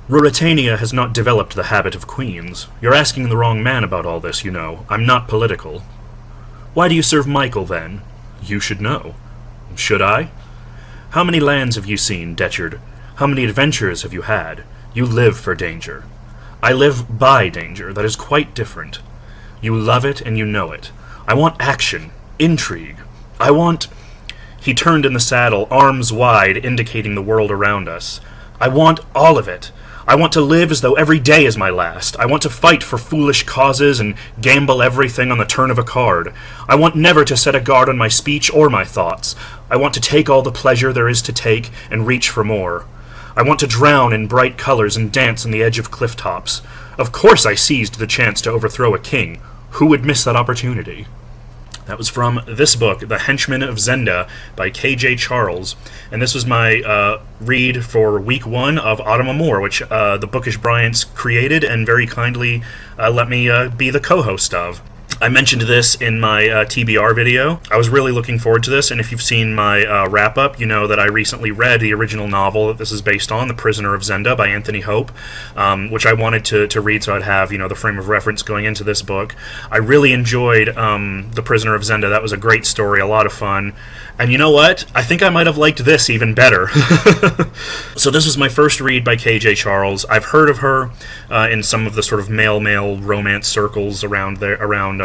Ruritania has not developed the habit of queens. You're asking the wrong man about all this, you know. I'm not political. Why do you serve Michael, then? You should know. Should I? How many lands have you seen, Detchard? How many adventures have you had? You live for danger. I live by danger. That is quite different. You love it and you know it. I want action, intrigue. I want... He turned in the saddle, arms wide, indicating the world around us. I want all of it. I want to live as though every day is my last. I want to fight for foolish causes and gamble everything on the turn of a card. I want never to set a guard on my speech or my thoughts. I want to take all the pleasure there is to take and reach for more. I want to drown in bright colors and dance on the edge of cliff tops. Of course I seized the chance to overthrow a king. Who would miss that opportunity? That was from this book, The Henchmen of Zenda, by K.J. Charles. And this was my read for week 1 of Amour, which the Bookish Bryants created and very kindly let me be the co-host of. I mentioned this in my TBR video. I was really looking forward to this, and if you've seen my wrap-up, you know that I recently read the original novel that this is based on, The Prisoner of Zenda by Anthony Hope, which I wanted to read so I'd have, the frame of reference going into this book. I really enjoyed The Prisoner of Zenda. That was a great story, a lot of fun. And you know what? I think I might have liked this even better. So this was my first read by K.J. Charles. I've heard of her in some of the sort of male romance circles around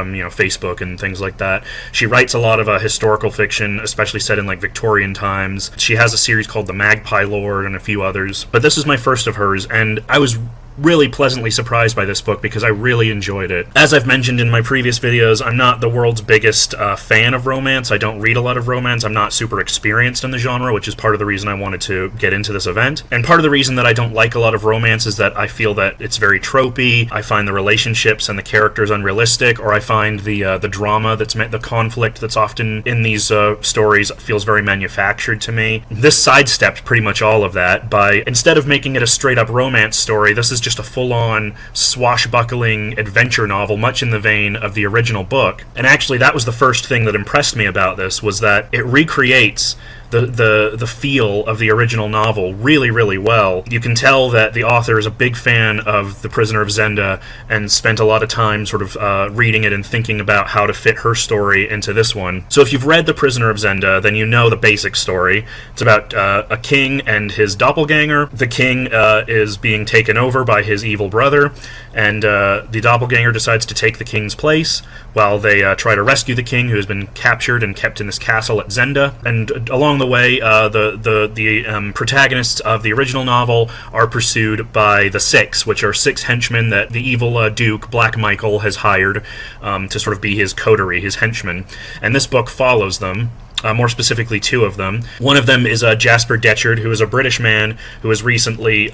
Facebook and things like that. She writes a lot of historical fiction, especially set in like Victorian times. She has a series called The Magpie Lord and a few others. But this is my first of hers, and I was really pleasantly surprised by this book because I really enjoyed it. As I've mentioned in my previous videos, I'm not the world's biggest fan of romance. I don't read a lot of romance. I'm not super experienced in the genre, which is part of the reason I wanted to get into this event. And part of the reason that I don't like a lot of romance is that I feel that it's very tropey. I find the relationships and the characters unrealistic, or I find the drama the conflict that's often in these stories feels very manufactured to me. This sidestepped pretty much all of that by, instead of making it a straight-up romance story, this is just a full-on swashbuckling adventure novel, much in the vein of the original book. And actually, that was the first thing that impressed me about this, was that it recreates the feel of the original novel really, really well. You can tell that the author is a big fan of The Prisoner of Zenda and spent a lot of time sort of reading it and thinking about how to fit her story into this one. So if you've read The Prisoner of Zenda, then you know the basic story. It's about a king and his doppelganger. The king is being taken over by his evil brother, and the doppelganger decides to take the king's place while they try to rescue the king, who has been captured and kept in this castle at Zenda. And along the way, the protagonists of the original novel are pursued by the Six, which are 6 henchmen that the evil Duke, Black Michael, has hired to sort of be his coterie, his henchmen. And this book follows them. More specifically, 2 of them. One of them is Jasper Detchard, who is a British man who has recently,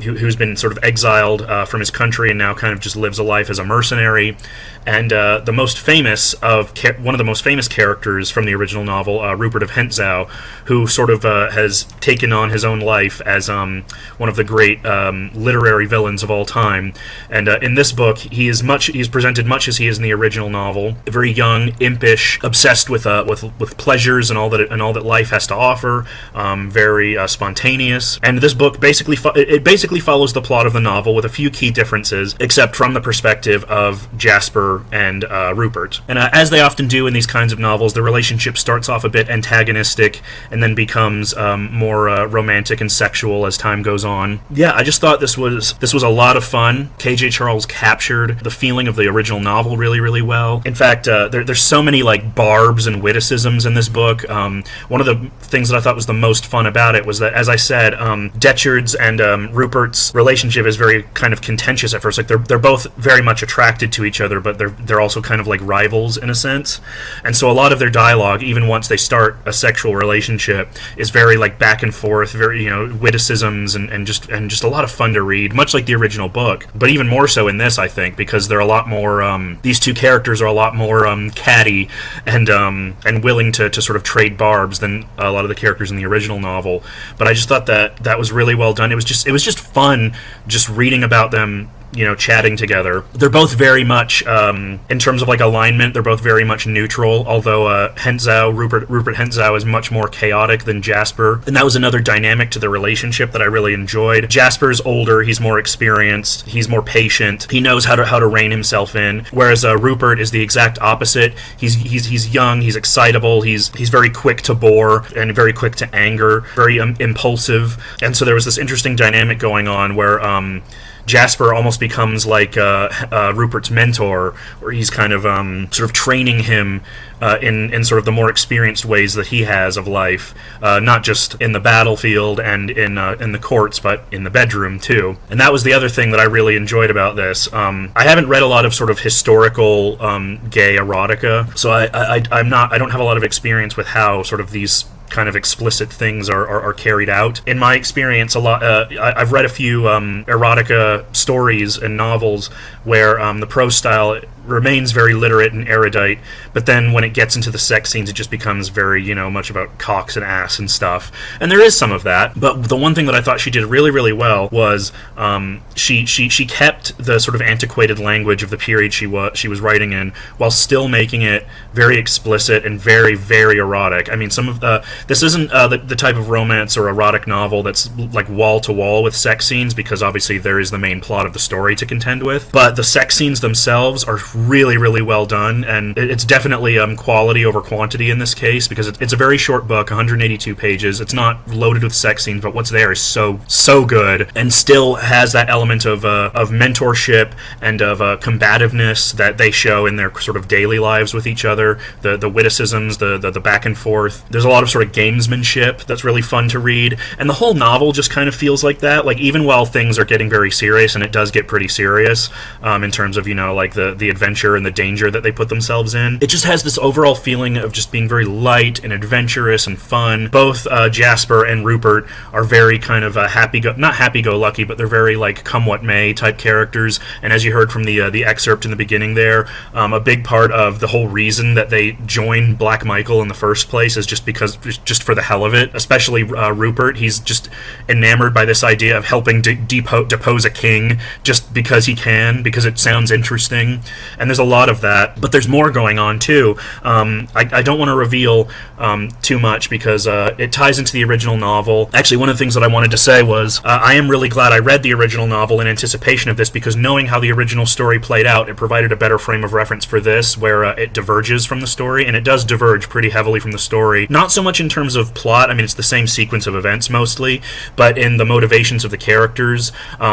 who's been sort of exiled from his country and now kind of just lives a life as a mercenary. And the most famous one of the most famous characters from the original novel, Rupert of Hentzau, who sort of has taken on his own life as one of the great literary villains of all time. And in this book, he's presented much as he is in the original novel, very young, impish, obsessed with pleasure and all that life has to offer, very spontaneous. And this book basically follows the plot of the novel with a few key differences, except from the perspective of Jasper and Rupert. And as they often do in these kinds of novels, the relationship starts off a bit antagonistic and then becomes more romantic and sexual as time goes on. Yeah, I just thought this was a lot of fun. K.J. Charles captured the feeling of the original novel really, really well. In fact, there's so many like barbs and witticisms in this book. One of the things that I thought was the most fun about it was that, as I said, Detchard's and Rupert's relationship is very kind of contentious at first. Like they're both very much attracted to each other, but they're also kind of like rivals in a sense. And so a lot of their dialogue, even once they start a sexual relationship, is very like back and forth, very witticisms and just a lot of fun to read, much like the original book. But even more so in this, I think, because they're a lot more. These 2 characters are a lot more catty and willing to sort of trade barbs than a lot of the characters in the original novel. But I just thought that was really well done. It was just fun just reading about them chatting together. They're both very much, in terms of like alignment, they're both very much neutral, although Rupert Hentzau is much more chaotic than Jasper, and that was another dynamic to the relationship that I really enjoyed. Jasper's older, he's more experienced, he's more patient, he knows how to rein himself in, whereas Rupert is the exact opposite. He's young, he's excitable, he's very quick to bore and very quick to anger, very impulsive, and so there was this interesting dynamic going on where Jasper almost becomes like Rupert's mentor, where he's kind of sort of training him in sort of the more experienced ways that he has of life, not just in the battlefield and in the courts, but in the bedroom too. And that was the other thing that I really enjoyed about this. I haven't read a lot of sort of historical gay erotica, so I don't have a lot of experience with how sort of these kind of explicit things are carried out. In my experience, I've read a few erotica stories and novels where the prose style remains very literate and erudite, but then when it gets into the sex scenes, it just becomes very, much about cocks and ass and stuff. And there is some of that, but the one thing that I thought she did really, really well was she kept the sort of antiquated language of the period she was writing in, while still making it very explicit and very, very erotic. I mean, this isn't the type of romance or erotic novel that's like wall to wall with sex scenes, because obviously there is the main plot of the story to contend with, but the sex scenes themselves are really, really well done, and it's definitely quality over quantity in this case, because it's a very short book, 182 pages. It's not loaded with sex scenes, but what's there is so good, and still has that element of mentorship and of combativeness that they show in their sort of daily lives with each other. The witticisms, the back and forth. There's a lot of sort of gamesmanship that's really fun to read, and the whole novel just kind of feels like that. Like, even while things are getting very serious, and it does get pretty serious in terms of like the adventure and the danger that they put themselves in, it just has this overall feeling of just being very light and adventurous and fun. Both Jasper and Rupert are very kind of not happy-go-lucky, but they're very like come what may type characters, and as you heard from the excerpt in the beginning there, a big part of the whole reason that they joined Black Michael in the first place is just for the hell of it. Especially Rupert, he's just enamored by this idea of helping depose a king just because he can, because it sounds interesting. And there's a lot of that, but there's more going on too. I don't want to reveal too much, because it ties into the original novel. Actually, one of the things that I wanted to say was I am really glad I read the original novel in anticipation of this, because knowing how the original story played out, it provided a better frame of reference for this, where it diverges from the story, and it does diverge pretty heavily from the story. Not so much in terms of plot, I mean, it's the same sequence of events mostly, but in the motivations of the characters,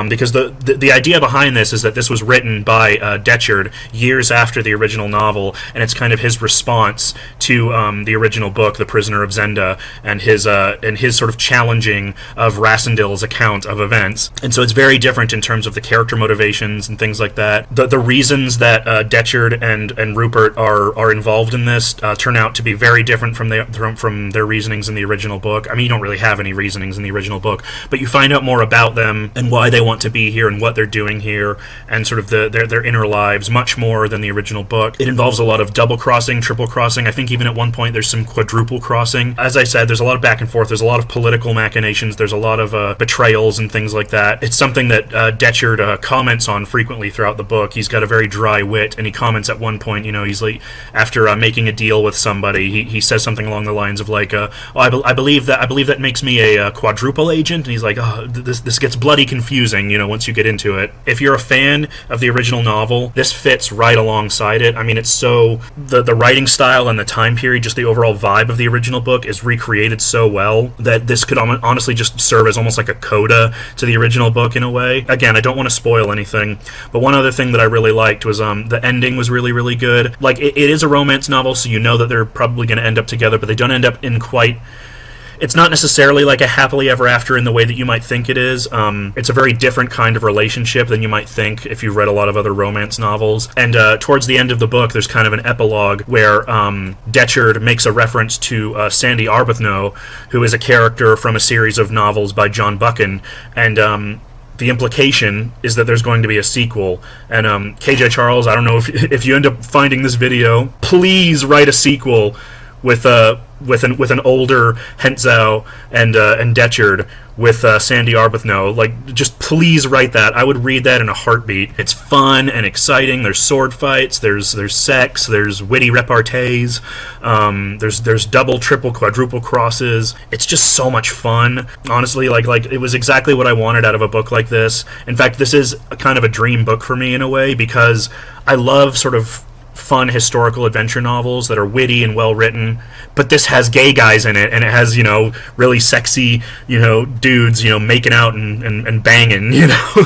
because the idea behind this is that this was written by Detchard years after the original novel, and it's kind of his response to the original book, The Prisoner of Zenda, and his sort of challenging of Rassendill's account of events. And so it's very different in terms of the character motivations and things like that. The reasons that Detchard and Rupert are involved in this turn out to be very different from their reasonings in the original book. I mean, you don't really have any reasonings in the original book, but you find out more about them and why they want to be here and what they're doing here, and sort of their inner lives, much more than the original book. It involves a lot of double crossing, triple crossing. I think even at one point there's some quadruple crossing. As I said, there's a lot of back and forth. There's a lot of political machinations. There's a lot of betrayals and things like that. It's something that Detchard comments on frequently throughout the book. He's got a very dry wit, and he comments at one point, he's like, after making a deal with somebody, he says something along the lines of like, I believe that makes me a quadruple agent, and he's like, this gets bloody confusing, once you get into it. If you're a fan of the original novel, this fits right alongside it. I mean, it's so the writing style and the time period, just the overall vibe of the original book is recreated so well that this could honestly just serve as almost like a coda to the original book in a way. Again, I don't want to spoil anything, but one other thing that I really liked was the ending was really, really good. Like, it is a romance novel, so you know that they're probably going to end up together, but they don't end up in quite... It's not necessarily like a happily ever after in the way that you might think it is. It's a very different kind of relationship than you might think if you've read a lot of other romance novels. And towards the end of the book, there's kind of an epilogue where Detchard makes a reference to Sandy Arbuthnot, who is a character from a series of novels by John Buchan, and the implication is that there's going to be a sequel. And KJ Charles, I don't know if you end up finding this video, please write a sequel with an older Hentzau and Detchard, with Sandy Arbuthnot. Like, just please write that. I would read that in a heartbeat. It's fun and exciting. There's sword fights. There's sex. There's witty repartees. There's double, triple, quadruple crosses. It's just so much fun. Honestly, like it was exactly what I wanted out of a book like this. In fact, this is kind of a dream book for me in a way, because I love sort of fun historical adventure novels that are witty and well written, but this has gay guys in it, and it has, really sexy, dudes, making out and banging,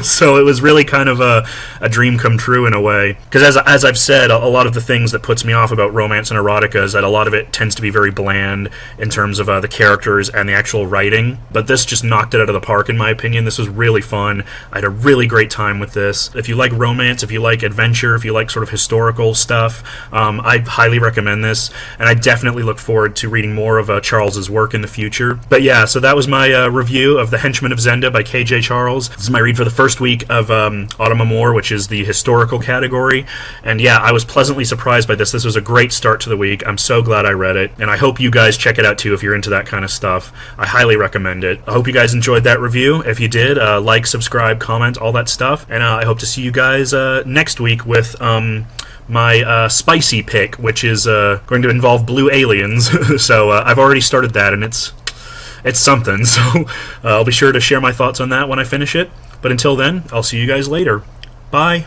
so it was really kind of a dream come true in a way, because as I've said, a lot of the things that puts me off about romance and erotica is that a lot of it tends to be very bland in terms of the characters and the actual writing, but this just knocked it out of the park in my opinion. This was really fun. I had a really great time with this. If you like romance, if you like adventure, if you like sort of historical stuff, I highly recommend this, and I definitely look forward to reading more of Charles's work in the future. But yeah, so that was my review of The Henchmen of Zenda by K.J. Charles. This is my read for the first week of Autumn Amour, which is the historical category, and yeah, I was pleasantly surprised by this. This was a great start to the week. I'm so glad I read it, and I hope you guys check it out too if you're into that kind of stuff. I highly recommend it. I hope you guys enjoyed that review. If you did, like, subscribe, comment, all that stuff, and I hope to see you guys next week with my spicy pick, which is going to involve blue aliens. So I've already started that, and it's something. So I'll be sure to share my thoughts on that when I finish it. But until then, I'll see you guys later. Bye.